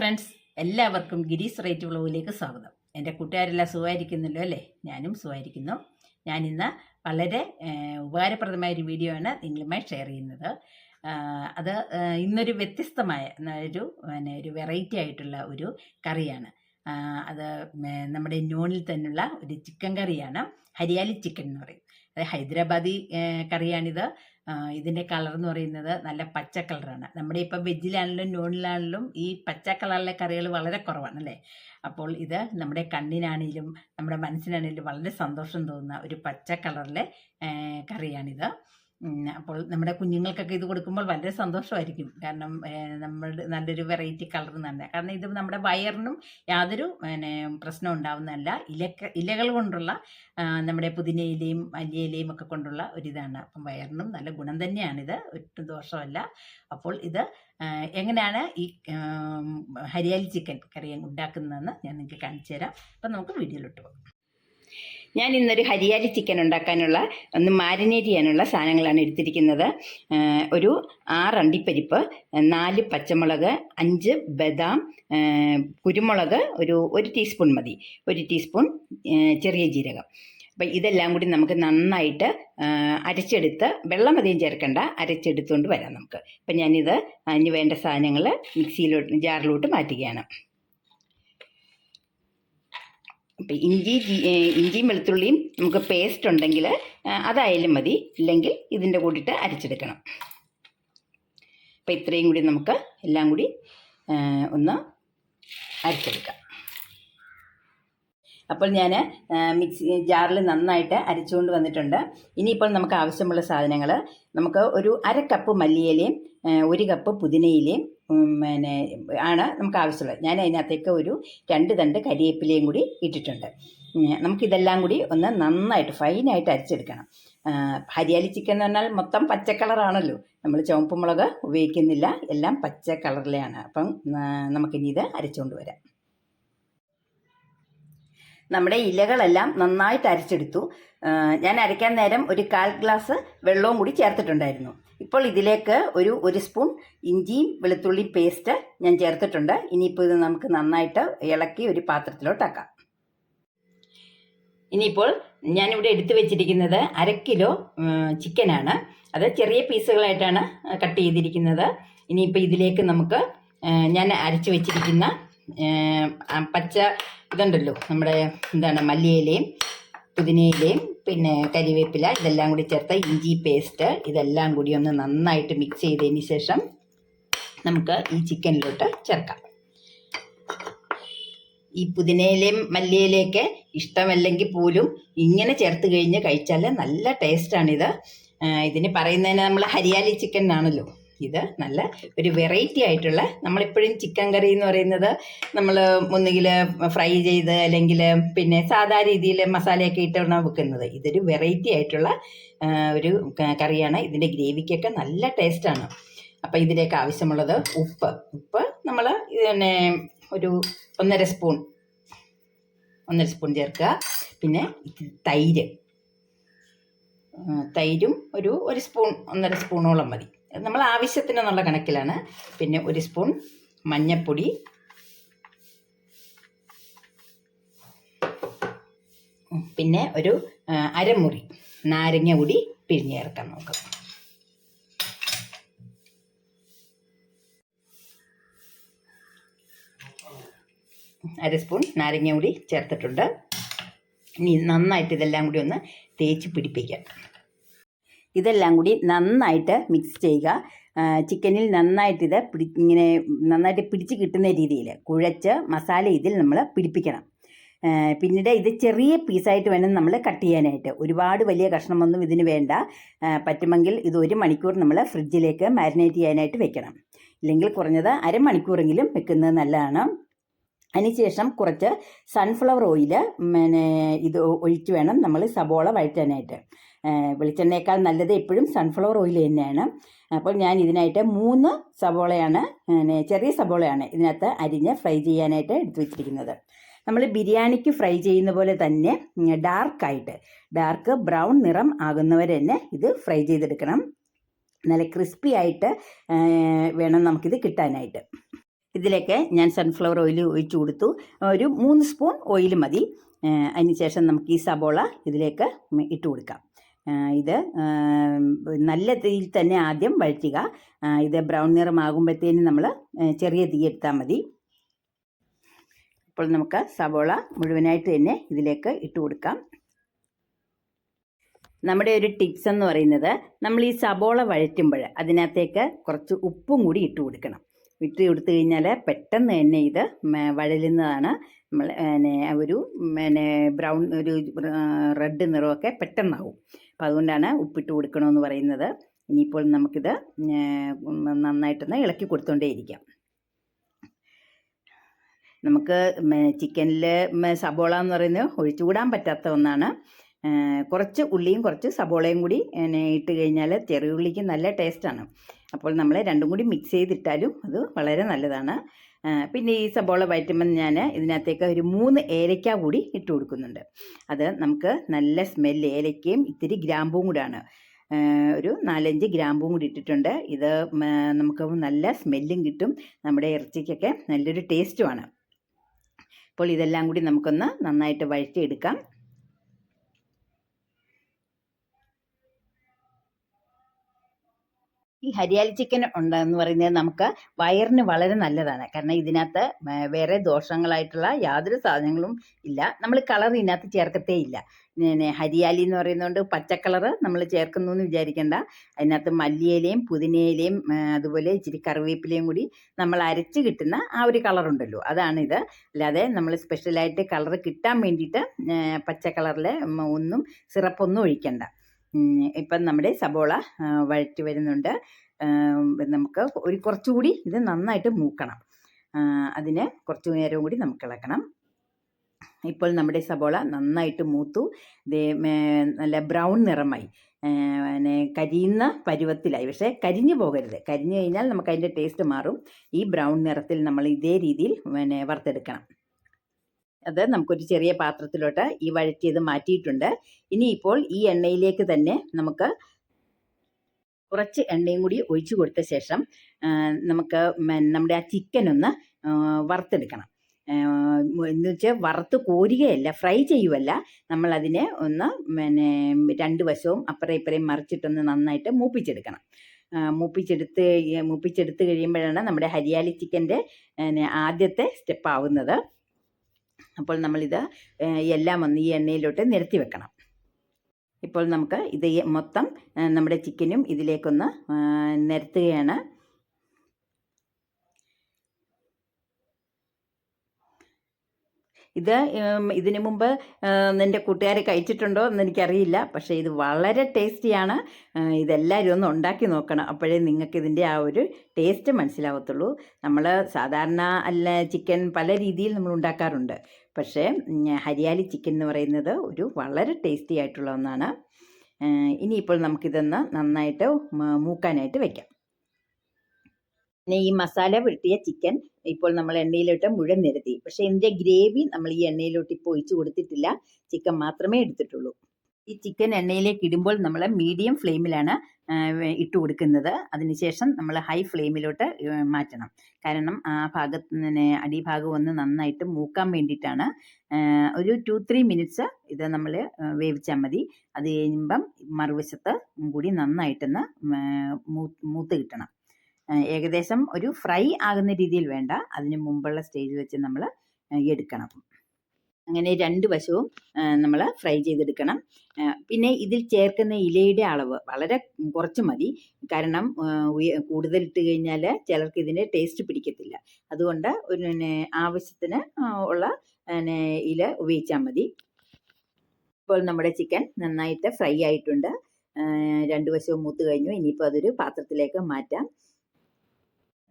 Friends, എല്ലാവർക്കും ഗിരീസ് rate വ്ളോഗിലേക്ക് സ്വാഗതം. എൻ്റെ കൂട്ടുകാരെല്ലാം സുഖമായിരിക്കുന്നല്ലോ അല്ലേ? ഞാനും സുഖമായിരിക്കുന്നു. ഞാനിന്ന് വളരെ ഉപകാരപ്രദമായ ഒരു വീഡിയോ ആണ് നിങ്ങളുമായി ഷെയർ ചെയ്യുന്നത്. അത് ഇന്നൊരു വ്യത്യസ്തമായ ഒരു വെറൈറ്റി ആയിട്ടുള്ള ഒരു കറിയാണ്. അത് നമ്മുടെ നോണിൽ തന്നെയുള്ള ഒരു ചിക്കൻ കറിയാണ്. ഹരിയാലി ചിക്കൻ എന്ന് പറയും. അത് ഹൈദരാബാദി കറിയാണിത്. ഇതിൻ്റെ കളർ എന്ന് പറയുന്നത് നല്ല പച്ച കളറാണ്. നമ്മുടെ ഇപ്പം വെജിലാണെങ്കിലും നോണിലാണെങ്കിലും ഈ പച്ച കളറിലെ കറികൾ വളരെ കുറവാണ് അല്ലേ? അപ്പോൾ ഇത് നമ്മുടെ കണ്ണിനാണെങ്കിലും നമ്മുടെ മനസ്സിനാണെങ്കിലും വളരെ സന്തോഷം തോന്നുന്ന ഒരു പച്ച കളറിലെ കറിയാണിത്. അപ്പോൾ നമ്മുടെ കുഞ്ഞുങ്ങൾക്കൊക്കെ ഇത് കൊടുക്കുമ്പോൾ വളരെ സന്തോഷമായിരിക്കും. കാരണം നമ്മുടെ നല്ലൊരു വെറൈറ്റി കളർ തന്നെ. കാരണം ഇത് നമ്മുടെ വയറിനും യാതൊരു പ്രശ്നം ഉണ്ടാവുന്നതല്ല. ഇലകൾ കൊണ്ടുള്ള നമ്മുടെ പുതിനയിലയും മല്ലിയിലയും ഒക്കെ കൊണ്ടുള്ള ഒരിതാണ്. അപ്പം വയറിനും നല്ല ഗുണം തന്നെയാണിത്, ഒട്ടും ദോഷമല്ല. അപ്പോൾ ഇത് എങ്ങനെയാണ് ഈ ഹരിയാലി ചിക്കൻ കറി ഉണ്ടാക്കുന്നതെന്ന് ഞാൻ നിങ്ങൾക്ക് കാണിച്ചു തരാം. അപ്പം നമുക്ക് വീഡിയോയിലോട്ട് പോകാം. ഞാൻ ഇന്നൊരു ഹരിയാലി ചിക്കൻ ഉണ്ടാക്കാനുള്ള മാരിനേറ്റ് ചെയ്യാനുള്ള സാധനങ്ങളാണ് എടുത്തിരിക്കുന്നത്. ഒരു 6 അണ്ടിപ്പരിപ്പ്, 4 പച്ചമുളക്, 5 ബദാം, കുരുമുളക് ഒരു ടീസ്പൂൺ മതി, 1 ടീസ്പൂൺ ചെറിയ ജീരകം. അപ്പം ഇതെല്ലാം കൂടി നമുക്ക് നന്നായിട്ട് അരച്ചെടുത്ത്, വെള്ളം അധികം ചേർക്കണ്ട, അരച്ചെടുത്തുകൊണ്ട് വരാം നമുക്ക്. അപ്പം ഞാനിത് അതിന് വേണ്ട സാധനങ്ങൾ ജാറിലോട്ട് മാറ്റുകയാണ്. അപ്പം ഇഞ്ചിയും വെളുത്തുള്ളിയും നമുക്ക് പേസ്റ്റ് ഉണ്ടെങ്കിൽ അതായാലും മതി, ഇല്ലെങ്കിൽ ഇതിൻ്റെ കൂടിയിട്ട് അരച്ചെടുക്കണം. അപ്പം ഇത്രയും കൂടി നമുക്ക് എല്ലാം കൂടി ഒന്ന് അരച്ചെടുക്കാം. അപ്പോൾ ഞാൻ മിക്സി ജാറിൽ നന്നായിട്ട് അരച്ചുകൊണ്ട് വന്നിട്ടുണ്ട്. ഇനിയിപ്പോൾ നമുക്ക് ആവശ്യമുള്ള സാധനങ്ങൾ, നമുക്ക് ഒരു 1/2 കപ്പ് മല്ലിയിലയും 1 കപ്പ് പുതിനയിലയും ആണ് നമുക്ക് ആവശ്യമുള്ളത്. ഞാൻ അതിനകത്തേക്ക് ഒരു 2 തണ്ട് കരിവേപ്പിലയും കൂടി ഇട്ടിട്ടുണ്ട്. നമുക്കിതെല്ലാം കൂടി ഒന്ന് നന്നായിട്ട് ഫൈനായിട്ട് അരച്ചെടുക്കണം. ഹരിയാലി ചിക്കൻ എന്ന് പറഞ്ഞാൽ മൊത്തം പച്ച കളറാണല്ലോ, നമ്മൾ ചുവപ്പ് മുളക് ഉപയോഗിക്കുന്നില്ല, എല്ലാം പച്ച കളറിലെയാണ്. അപ്പം നമുക്കിനി ഇത് അരച്ചുകൊണ്ട് വരാം. നമ്മുടെ ഇലകളെല്ലാം നന്നായിട്ട് അരച്ചെടുത്തു. ഞാൻ അരയ്ക്കാൻ നേരം ഒരു 1/4 ഗ്ലാസ് വെള്ളവും കൂടി ചേർത്തിട്ടുണ്ടായിരുന്നു. ഇപ്പോൾ ഇതിലേക്ക് ഒരു സ്പൂൺ ഇഞ്ചിയും വെളുത്തുള്ളിയും പേസ്റ്റ് ഞാൻ ചേർത്തിട്ടുണ്ട്. ഇനിയിപ്പോൾ ഇത് നമുക്ക് നന്നായിട്ട് ഇളക്കി ഒരു പാത്രത്തിലോട്ടാക്കാം. ഇനിയിപ്പോൾ ഞാനിവിടെ എടുത്തു വെച്ചിരിക്കുന്നത് 1/2 കിലോ ചിക്കനാണ്. അത് ചെറിയ പീസുകളായിട്ടാണ് കട്ട് ചെയ്തിരിക്കുന്നത്. ഇനിയിപ്പോൾ ഇതിലേക്ക് നമുക്ക് ഞാൻ അരച്ചു വെച്ചിരിക്കുന്ന പച്ച ഇതുണ്ടല്ലോ, നമ്മുടെ മല്ലിയിലയും പുതിനയിലയും പിന്നെ കരിവേപ്പില, ഇതെല്ലാം കൂടി ചേർത്ത ഇഞ്ചി പേസ്റ്റ്, ഇതെല്ലാം കൂടി ഒന്ന് നന്നായിട്ട് മിക്സ് ചെയ്തതിന് ശേഷം നമുക്ക് ഈ ചിക്കനിലോട്ട് ചേർക്കാം. ഈ പുതിനയിലയും മല്ലിയിലയൊക്കെ ഇഷ്ടമല്ലെങ്കിൽ പോലും ഇങ്ങനെ ചേർത്ത് കഴിഞ്ഞ് കഴിച്ചാൽ നല്ല ടേസ്റ്റാണിത്. ഇതിന് പറയുന്നതിന് നമ്മൾ ഹരിയാലി ചിക്കൻ ആണല്ലോ. ഇത് നല്ല ഒരു വെറൈറ്റി ആയിട്ടുള്ള, നമ്മളിപ്പോഴും ചിക്കൻ കറി എന്ന് പറയുന്നത് നമ്മൾ ഒന്നുകിൽ ഫ്രൈ ചെയ്ത് അല്ലെങ്കിൽ പിന്നെ സാധാ രീതിയിൽ മസാലയൊക്കെ ഇട്ടാണ് വെക്കുന്നത്. ഇതൊരു വെറൈറ്റി ആയിട്ടുള്ള ഒരു കറിയാണ്. ഇതിൻ്റെ ഗ്രേവിക്കൊക്കെ നല്ല ടേസ്റ്റാണ്. അപ്പോൾ ഇതിലേക്ക് ആവശ്യമുള്ളത് ഉപ്പ് നമ്മൾ ഒരു 1.5 സ്പൂൺ ചേർക്കുക. പിന്നെ തൈരും ഒരു 1 സ്പൂൺ 1.5 സ്പൂണോളം മതി. നമ്മൾ ആവശ്യത്തിനെന്നുള്ള കണക്കിലാണ്. പിന്നെ 1 സ്പൂൺ മഞ്ഞൾപ്പൊടി, പിന്നെ ഒരു അരമുറി നാരങ്ങ കൂടി പിഴിഞ്ഞ് ചേർക്കാം നമുക്ക്. അര സ്പൂൺ നാരങ്ങ കൂടി ചേർത്തിട്ടുണ്ട്. ഇനി നന്നായിട്ട് ഇതെല്ലാം കൂടി ഒന്ന് തേച്ച് പിടിപ്പിക്കാം. ഇതെല്ലാം കൂടി നന്നായിട്ട് മിക്സ് ചെയ്യുക. ചിക്കനിൽ നന്നായിട്ട് ഇങ്ങനെ നന്നായിട്ട് പിടിച്ച് കിട്ടുന്ന രീതിയിൽ കുഴച്ച് മസാല ഇതിൽ നമ്മൾ പിടിപ്പിക്കണം. പിന്നീട് ഇത് ചെറിയ പീസായിട്ട് വേണം നമ്മൾ കട്ട് ചെയ്യാനായിട്ട്. ഒരുപാട് വലിയ കഷ്ണമൊന്നും ഇതിന് വേണ്ട. പറ്റുമെങ്കിൽ ഇത് 1 മണിക്കൂർ നമ്മൾ ഫ്രിഡ്ജിലേക്ക് മാരിനേറ്റ് ചെയ്യാനായിട്ട് വെക്കണം. ഇല്ലെങ്കിൽ കുറഞ്ഞത് അരമണിക്കൂറെങ്കിലും വെക്കുന്നത് നല്ലതാണ്. അതിനുശേഷം കുറച്ച് സൺഫ്ലവർ ഓയിൽ ഇത് ഒഴിച്ച് വേണം നമ്മൾ സബോള വഴറ്റാനായിട്ട്. വെളിച്ചെണ്ണയേക്കാൾ നല്ലത് എപ്പോഴും സൺഫ്ലവർ ഓയിൽ തന്നെയാണ്. അപ്പോൾ ഞാൻ ഇതിനായിട്ട് 3 സബോളയാണ്, ചെറിയ സബോളയാണ് ഇതിനകത്ത് അരിഞ്ഞ് ഫ്രൈ ചെയ്യാനായിട്ട് എടുത്തു വെച്ചിരിക്കുന്നത്. നമ്മൾ ബിരിയാണിക്ക് ഫ്രൈ ചെയ്യുന്ന പോലെ തന്നെ ഡാർക്ക് ബ്രൗൺ നിറം ആകുന്നവരെ തന്നെ ഇത് ഫ്രൈ ചെയ്തെടുക്കണം. നല്ല ക്രിസ്പി ആയിട്ട് വേണം നമുക്കിത് കിട്ടാനായിട്ട്. ഇതിലേക്ക് ഞാൻ സൺഫ്ലവർ ഓയിൽ ഒഴിച്ചു കൊടുത്തു. ഒരു 3 സ്പൂൺ ഓയിൽ മതി. അതിന് ശേഷം നമുക്ക് ഈ സബോള ഇതിലേക്ക് ഇട്ട് കൊടുക്കാം. ഇത് നല്ല തീയിൽ തന്നെ ആദ്യം വഴറ്റുക. ഇത് ബ്രൗൺ നിറമാകുമ്പോഴത്തേനും നമ്മൾ ചെറിയ തീ എടുത്താൽ മതി. അപ്പോൾ നമുക്ക് സബോള മുഴുവനായിട്ട് തന്നെ ഇതിലേക്ക് ഇട്ട് കൊടുക്കാം. നമ്മുടെ ഒരു ടിപ്സ് എന്ന് പറയുന്നത്, നമ്മൾ ഈ സബോള വഴറ്റുമ്പോൾ അതിനകത്തേക്ക് കുറച്ച് ഉപ്പും കൂടി ഇട്ട് കൊടുക്കണം. ഇട്ട് കൊടുത്തു കഴിഞ്ഞാൽ പെട്ടെന്ന് തന്നെ ഇത് വഴലുന്നതാണ്. നമ്മൾ ഒരു ബ്രൗൺ ഒരു റെഡ് നിറമൊക്കെ പെട്ടെന്നാവും. അപ്പം അതുകൊണ്ടാണ് ഉപ്പിട്ട് കൊടുക്കണമെന്ന് പറയുന്നത്. ഇനിയിപ്പോൾ നമുക്കിത് നന്നായിട്ടൊന്ന് ഇളക്കി കൊടുത്തുകൊണ്ടേയിരിക്കാം. നമുക്ക് ചിക്കനിൽ സബോള എന്ന് പറയുന്നത് ഒഴിച്ചുകൂടാൻ പറ്റാത്ത ഒന്നാണ്. കുറച്ച് ഉള്ളിയും കുറച്ച് സബോളയും കൂടി ഇട്ട് കഴിഞ്ഞാൽ ചെറിയ ഉള്ളിക്ക് നല്ല ടേസ്റ്റാണ്. അപ്പോൾ നമ്മൾ രണ്ടും കൂടി മിക്സ് ചെയ്തിട്ടാലും അത് വളരെ നല്ലതാണ്. പിന്നെ ഈ സബോള വഴറ്റുമ്പോൾ ഞാൻ ഇതിനകത്തേക്ക് ഒരു 3 ഏലക്ക കൂടി ഇട്ട് കൊടുക്കുന്നുണ്ട്. അത് നമുക്ക് നല്ല സ്മെല്ല്, ഏലക്കയും ഇത്തിരി ഗ്രാമ്പും കൂടാണ്. ഒരു 4-5 ഗ്രാമ്പും കൂടി ഇട്ടിട്ടുണ്ട്. ഇത് നമുക്ക് നല്ല സ്മെല്ലും കിട്ടും, നമ്മുടെ ഇറച്ചിക്കൊക്കെ നല്ലൊരു ടേസ്റ്റുമാണ്. അപ്പോൾ ഇതെല്ലാം കൂടി നമുക്കൊന്ന് നന്നായിട്ട് വഴറ്റിയെടുക്കാം. ഈ ഹരിയാലി ചിക്കൻ ഉണ്ടെന്ന് പറയുന്നത് നമുക്ക് വയറിന് വളരെ നല്ലതാണ്. കാരണം ഇതിനകത്ത് വേറെ ദോഷങ്ങളായിട്ടുള്ള യാതൊരു സാധനങ്ങളും ഇല്ല. നമ്മൾ കളർ ഇതിനകത്ത് ചേർക്കത്തേ ഇല്ല. ഹരിയാലി എന്ന് പറയുന്നതുകൊണ്ട് പച്ചക്കളറ് നമ്മൾ ചേർക്കുന്നു എന്ന് വിചാരിക്കേണ്ട. അതിനകത്ത് മല്ലിയിലയും പുതിനയിലയും അതുപോലെ ഇച്ചിരി കറിവേപ്പിലയും കൂടി നമ്മൾ അരച്ച് കിട്ടുന്ന ആ ഒരു കളറുണ്ടല്ലോ, അതാണിത്. അല്ലാതെ നമ്മൾ സ്പെഷ്യലായിട്ട് കളർ കിട്ടാൻ വേണ്ടിയിട്ട് പച്ച കളറിൽ ഒന്നും സിറപ്പൊന്നും ഒഴിക്കണ്ട. ഇപ്പം നമ്മുടെ സബോള വഴറ്റി വരുന്നുണ്ട്. നമുക്ക് കുറച്ചുകൂടി ഇത് നന്നായിട്ട് മൂക്കണം. അതിന് കുറച്ച് നേരം കൂടി നമുക്ക് ഇളക്കണം. ഇപ്പോൾ നമ്മുടെ സബോള നന്നായിട്ട് മൂത്തു. നല്ല ബ്രൗൺ നിറമായി, കരിയുന്ന പരുവത്തിലായി. പക്ഷേ കരിഞ്ഞു പോകരുത്. കരിഞ്ഞു കഴിഞ്ഞാൽ നമുക്ക് അതിൻ്റെ ടേസ്റ്റ് മാറും. ഈ ബ്രൗൺ നിറത്തിൽ നമ്മൾ ഇതേ രീതിയിൽ വറുത്തെടുക്കണം. അത് നമുക്കൊരു ചെറിയ പാത്രത്തിലോട്ട് ഈ വഴറ്റിയത് മാറ്റിയിട്ടുണ്ട്. ഇനിയിപ്പോൾ ഈ എണ്ണയിലേക്ക് തന്നെ നമുക്ക് കുറച്ച് എണ്ണയും കൂടി ഒഴിച്ചു കൊടുത്ത ശേഷം നമുക്ക് നമ്മുടെ ആ ചിക്കൻ ഒന്ന് വറുത്തെടുക്കണം. എന്ന് വെച്ചാൽ വറുത്ത് കോരുകയല്ല, ഫ്രൈ ചെയ്യുമല്ല. നമ്മളതിനെ ഒന്ന് 2 വശവും അപ്പുറം ഇപ്പുറയും മറിച്ചിട്ടൊന്ന് നന്നായിട്ട് മൂപ്പിച്ചെടുക്കണം. മൂപ്പിച്ചെടുത്ത് കഴിയുമ്പോഴാണ് നമ്മുടെ ഹരിയാലി ചിക്കൻ്റെ ആദ്യത്തെ സ്റ്റെപ്പ് ആവുന്നത്. അപ്പോൾ നമ്മളിത് എല്ലാം ഒന്ന് ഈ എണ്ണയിലോട്ട് നിരത്തി വെക്കണം. ഇപ്പോൾ നമുക്ക് ഇത് മൊത്തം നമ്മുടെ ചിക്കനും ഇതിലേക്കൊന്ന് നിരത്തുകയാണ്. ഇതിനു മുമ്പ് എൻ്റെ കൂട്ടുകാർ കഴിച്ചിട്ടുണ്ടോ എന്ന് എനിക്കറിയില്ല. പക്ഷേ ഇത് വളരെ ടേസ്റ്റിയാണ്. ഇതെല്ലാവരും ഒന്ന് ഉണ്ടാക്കി നോക്കണം. അപ്പോഴേ നിങ്ങൾക്ക് ഇതിൻ്റെ ആ ഒരു ടേസ്റ്റ് മനസ്സിലാവത്തുള്ളൂ. നമ്മൾ സാധാരണ ചിക്കൻ പല രീതിയിൽ നമ്മൾ ഉണ്ടാക്കാറുണ്ട്. പക്ഷേ ഹരിയാലി ചിക്കൻ എന്ന് പറയുന്നത് ഒരു വളരെ ടേസ്റ്റി ആയിട്ടുള്ള ഒന്നാണ്. ഇനിയിപ്പോൾ നമുക്കിതൊന്ന് നന്നായിട്ട് മൂക്കാനായിട്ട് വയ്ക്കാം. പിന്നെ ഈ മസാല പുരട്ടിയ ചിക്കൻ ഇപ്പോൾ നമ്മൾ എണ്ണയിലോട്ട് മുഴുവൻ നിരത്തി. പക്ഷേ ഇതിൻ്റെ ഗ്രേവി നമ്മൾ ഈ എണ്ണയിലോട്ട് ഇപ്പോൾ ഒഴിച്ചു കൊടുത്തിട്ടില്ല. ചിക്കൻ മാത്രമേ എടുത്തിട്ടുള്ളൂ. ഈ ചിക്കൻ എണ്ണയിലേക്ക് ഇടുമ്പോൾ നമ്മൾ മീഡിയം ഫ്ലെയിമിലാണ് ഇട്ട് കൊടുക്കുന്നത്. അതിനുശേഷം നമ്മൾ ഹൈ ഫ്ലെയിമിലോട്ട് മാറ്റണം. കാരണം ആ അടിഭാഗം ഒന്ന് നന്നായിട്ട് മൂക്കാൻ വേണ്ടിയിട്ടാണ്. ഒരു 2-3 മിനിറ്റ്സ് ഇത് നമ്മൾ വേവിച്ചാൽ മതി. അത് കഴിയുമ്പം മറുവശത്ത് കൂടി നന്നായിട്ടൊന്ന് മൂത്ത് കിട്ടണം. ഏകദേശം ഒരു ഫ്രൈ ആകുന്ന രീതിയിൽ വേണ്ട, അതിന് മുമ്പുള്ള സ്റ്റേജ് വെച്ച് നമ്മൾ എടുക്കണം. അങ്ങനെ 2 വശവും നമ്മൾ ഫ്രൈ ചെയ്തെടുക്കണം. പിന്നെ ഇതിൽ ചേർക്കുന്ന ഇലയുടെ അളവ് വളരെ കുറച്ച് മതി. കാരണം കൂടുതൽ ഇട്ട് കഴിഞ്ഞാൽ ചിലർക്ക് ഇതിൻ്റെ ടേസ്റ്റ് പിടിക്കത്തില്ല. അതുകൊണ്ട് ആവശ്യത്തിന് ഉള്ള ഇല ഉപയോഗിച്ചാൽ മതി. ഇപ്പോൾ നമ്മുടെ ചിക്കൻ നന്നായിട്ട് ഫ്രൈ ആയിട്ടുണ്ട്. 2 വശവും മൂത്ത് കഴിഞ്ഞു. ഇനിയിപ്പോൾ അതൊരു പാത്രത്തിലേക്ക് മാറ്റാം.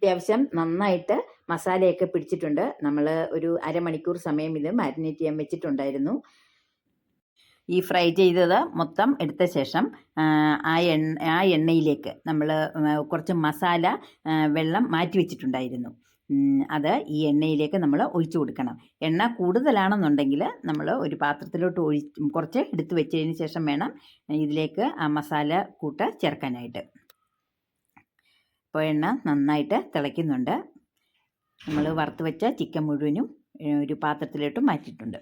അത്യാവശ്യം നന്നായിട്ട് മസാലയൊക്കെ പിടിച്ചിട്ടുണ്ട്. നമ്മൾ ഒരു അരമണിക്കൂർ സമയം ഇത് മാരിനേറ്റ് ചെയ്യാൻ വെച്ചിട്ടുണ്ടായിരുന്നു. ഈ ഫ്രൈ ചെയ്തത് മൊത്തം എടുത്ത ശേഷം ആ എണ്ണയിലേക്ക് നമ്മൾ കുറച്ച് മസാല വെള്ളം മാറ്റി വെച്ചിട്ടുണ്ടായിരുന്നു. അത് ഈ എണ്ണയിലേക്ക് നമ്മൾ ഒഴിച്ചു കൊടുക്കണം. എണ്ണ കൂടുതലാണെന്നുണ്ടെങ്കിൽ നമ്മൾ ഒരു പാത്രത്തിലോട്ട് കുറച്ച് എടുത്ത് വെച്ചതിന് ശേഷം വേണം ഇതിലേക്ക് ആ മസാല കൂട്ട് ചേർക്കാനായിട്ട്. ഇപ്പോൾ എണ്ണ നന്നായിട്ട് തിളയ്ക്കുന്നുണ്ട്. നമ്മൾ വറുത്ത് വെച്ച ചിക്കൻ മുഴുവനും ഒരു പാത്രത്തിലോട്ട് മാറ്റിയിട്ടുണ്ട്.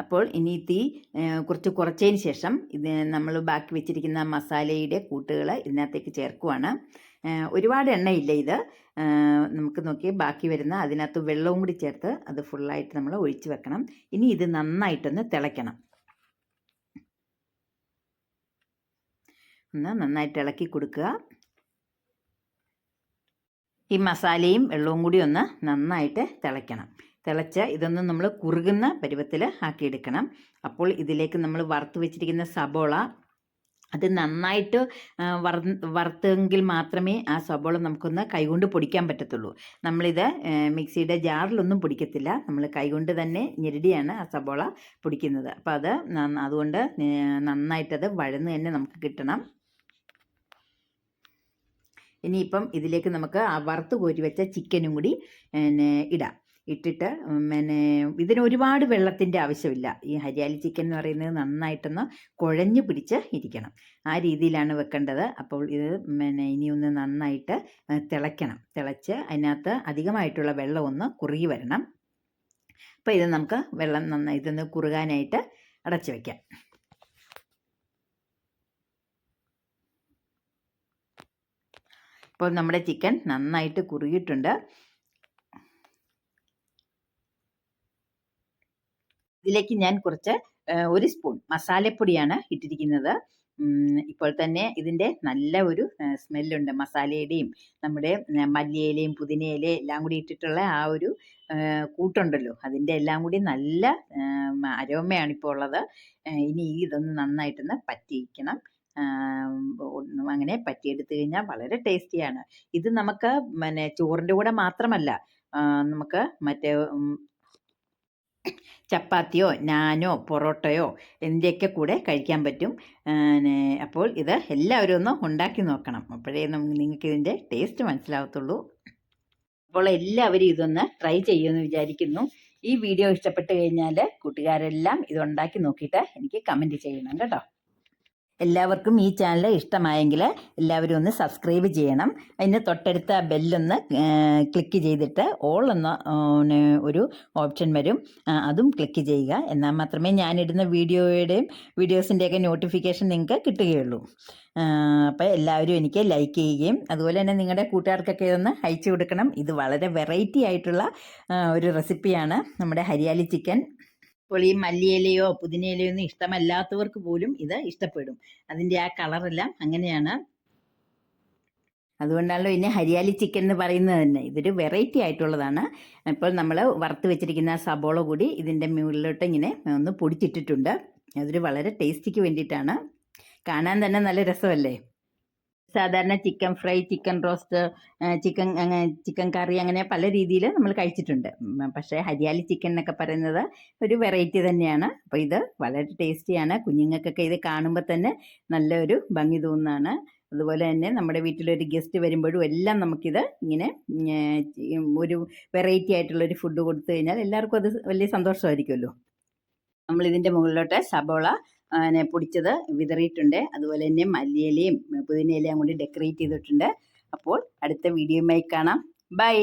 അപ്പോൾ ഇനി തീ കുറച്ചതിന് ശേഷം ഇത് നമ്മൾ ബാക്കി വെച്ചിരിക്കുന്ന മസാലയുടെ കൂട്ടുകൾ ഇതിനകത്തേക്ക് ചേർക്കുവാണ്. ഒരുപാട് എണ്ണയില്ല ഇത്. നമുക്ക് നോക്കി ബാക്കി വരുന്ന അതിനകത്ത് വെള്ളവും കൂടി ചേർത്ത് അത് ഫുള്ളായിട്ട് നമ്മൾ ഒഴിച്ച് വെക്കണം. ഇനി ഇത് നന്നായിട്ടൊന്ന് തിളയ്ക്കണം. ഒന്ന് നന്നായിട്ട് ഇളക്കി കൊടുക്കുക. ഈ മസാലയും വെള്ളവും കൂടി ഒന്ന് നന്നായിട്ട് തിളയ്ക്കണം. തിളച്ച് ഇതൊന്ന് നമ്മൾ കുറുകുന്ന പരുവത്തിൽ ആക്കിയെടുക്കണം. അപ്പോൾ ഇതിലേക്ക് നമ്മൾ വറുത്ത് വെച്ചിരിക്കുന്ന സബോള അത് നന്നായിട്ട് വറുത്തെങ്കിൽ മാത്രമേ ആ സബോള നമുക്കൊന്ന് കൈകൊണ്ട് പൊടിക്കാൻ പറ്റത്തുള്ളൂ. നമ്മളിത് മിക്സിയുടെ ജാറിലൊന്നും പൊടിക്കത്തില്ല. നമ്മൾ കൈകൊണ്ട് തന്നെ ഞെരടിയാണ് ആ സബോള പൊടിക്കുന്നത്. അപ്പോൾ അതുകൊണ്ട് നന്നായിട്ടത് വഴന്ന് തന്നെ നമുക്ക് കിട്ടണം. ഇനിയിപ്പം ഇതിലേക്ക് നമുക്ക് ആ വറുത്ത് കോരി വെച്ച ചിക്കനും കൂടി ഇടാം. ഇട്ടിട്ട് ഇതിന് ഒരുപാട് വെള്ളത്തിൻ്റെ ആവശ്യമില്ല. ഈ ഹരിയാലി ചിക്കൻ എന്ന് പറയുന്നത് നന്നായിട്ടൊന്ന് കുഴഞ്ഞു പിടിച്ച് ഇരിക്കണം. ആ രീതിയിലാണ് വെക്കേണ്ടത്. അപ്പോൾ ഇത് ഇനിയൊന്ന് നന്നായിട്ട് തിളയ്ക്കണം. തിളച്ച് അതിനകത്ത് അധികമായിട്ടുള്ള വെള്ളം ഒന്ന് കുറുകി വരണം. അപ്പോൾ ഇത് നമുക്ക് വെള്ളം നന്നായി ഇതൊന്ന് കുറുകാനായിട്ട് അടച്ചു വയ്ക്കാം. ഇപ്പോൾ നമ്മുടെ ചിക്കൻ നന്നായിട്ട് കുറുകിയിട്ടുണ്ട്. ഇതിലേക്ക് ഞാൻ കുറച്ച് 1 സ്പൂൺ മസാലപ്പൊടിയാണ് ഇട്ടിരിക്കുന്നത്. ഇപ്പോൾ തന്നെ ഇതിൻ്റെ നല്ല ഒരു സ്മെല്ലുണ്ട്. മസാലയുടെയും നമ്മുടെ മല്ലിയിലയും പുതിനയിലയും എല്ലാം കൂടി ഇട്ടിട്ടുള്ള ആ ഒരു കൂട്ടുണ്ടല്ലോ, അതിൻ്റെ എല്ലാം കൂടി നല്ല അരോമയാണ് ഇപ്പോൾ ഉള്ളത്. ഇനി ഇതൊന്ന് നന്നായിട്ടൊന്ന് പറ്റിക്കണം. അങ്ങനെ പറ്റിയെടുത്തു കഴിഞ്ഞാൽ വളരെ ടേസ്റ്റിയാണ്. ഇത് നമുക്ക് ചോറിൻ്റെ കൂടെ മാത്രമല്ല, നമുക്ക് മറ്റേ ചപ്പാത്തിയോ നാനോ പൊറോട്ടയോ എന്തിൻ്റെയൊക്കെ കൂടെ കഴിക്കാൻ പറ്റും. അപ്പോൾ ഇത് എല്ലാവരും ഒന്ന് ഉണ്ടാക്കി നോക്കണം. അപ്പോഴേ നിങ്ങൾക്ക് ഇതിൻ്റെ ടേസ്റ്റ് മനസ്സിലാവത്തുള്ളൂ. അപ്പോൾ എല്ലാവരും ഇതൊന്ന് ട്രൈ ചെയ്യുമെന്ന് വിചാരിക്കുന്നു. ഈ വീഡിയോ ഇഷ്ടപ്പെട്ട് കഴിഞ്ഞാൽ കൂട്ടുകാരെല്ലാം ഇതുണ്ടാക്കി നോക്കിയിട്ട് എനിക്ക് കമൻറ്റ് ചെയ്യണം കേട്ടോ. എല്ലാവർക്കും ഈ ചാനൽ ഇഷ്ടമായെങ്കിൽ എല്ലാവരും ഒന്ന് സബ്സ്ക്രൈബ് ചെയ്യണം. അതിന് തൊട്ടടുത്ത ബെല്ലൊന്ന് ക്ലിക്ക് ചെയ്തിട്ട് ഓൾ എന്ന ഒരു ഓപ്ഷൻ വരും, അതും ക്ലിക്ക് ചെയ്യുക. എന്നാൽ മാത്രമേ ഞാനിടുന്ന വീഡിയോസിൻ്റെയൊക്കെ നോട്ടിഫിക്കേഷൻ നിങ്ങൾക്ക് കിട്ടുകയുള്ളൂ. അപ്പോൾ എല്ലാവരും എനിക്ക് ലൈക്ക് ചെയ്യുകയും അതുപോലെ തന്നെ നിങ്ങളുടെ കൂട്ടുകാർക്കൊക്കെ ഇതൊന്ന് അയച്ചു കൊടുക്കണം. ഇത് വളരെ വെറൈറ്റി ആയിട്ടുള്ള ഒരു റെസിപ്പിയാണ് നമ്മുടെ ഹരിയാലി ചിക്കൻ. അപ്പോൾ ഈ മല്ലിയിലയോ പുതിനയിലയോ ഒന്നും ഇഷ്ടമല്ലാത്തവർക്ക് പോലും ഇത് ഇഷ്ടപ്പെടും. അതിൻ്റെ ആ കളറെല്ലാം അങ്ങനെയാണ്. അതുകൊണ്ടാണല്ലോ ഇതിനെ ഹരിയാലി ചിക്കൻ എന്ന് പറയുന്നത് തന്നെ. ഇതൊരു വെറൈറ്റി ആയിട്ടുള്ളതാണ്. ഇപ്പോൾ നമ്മൾ വറുത്ത് വെച്ചിരിക്കുന്ന സബോള കൂടി ഇതിൻ്റെ മുകളിലോട്ട് ഇങ്ങനെ ഒന്ന് പൊടിച്ചിട്ടിട്ടുണ്ട്. അതൊരു വളരെ ടേസ്റ്റിക്ക് വേണ്ടിയിട്ടാണ്. കാണാൻ തന്നെ നല്ല രസമല്ലേ. സാധാരണ chicken fry, chicken roast, chicken curry അങ്ങനെ പല രീതിയിൽ നമ്മൾ കഴിച്ചിട്ടുണ്ട്. പക്ഷേ ഹരിയാലി ചിക്കൻ എന്നൊക്കെ പറയുന്നത് ഒരു വെറൈറ്റി തന്നെയാണ്. അപ്പോൾ ഇത് വളരെ ടേസ്റ്റിയാണ്. കുഞ്ഞുങ്ങൾക്കൊക്കെ ഇത് കാണുമ്പോൾ തന്നെ നല്ലൊരു ഭംഗി തോന്നുന്നതാണ്. അതുപോലെ തന്നെ നമ്മുടെ വീട്ടിലൊരു ഗസ്റ്റ് വരുമ്പോഴും എല്ലാം നമുക്കിത് ഇങ്ങനെ ഒരു വെറൈറ്റി ആയിട്ടുള്ളൊരു ഫുഡ് കൊടുത്തു കഴിഞ്ഞാൽ എല്ലാവർക്കും അത് വലിയ സന്തോഷമായിരിക്കുമല്ലോ. നമ്മളിതിൻ്റെ മുകളിലോട്ട് സബോള പൊടിച്ചത് വിതറിയിട്ടുണ്ട്. അതുപോലെ തന്നെ മല്ലിയിലയും പുതിനയിലയും കൂടി ഡെക്കറേറ്റ് ചെയ്തിട്ടുണ്ട്. അപ്പോൾ അടുത്ത വീഡിയോയുമായി കാണാം. ബൈ.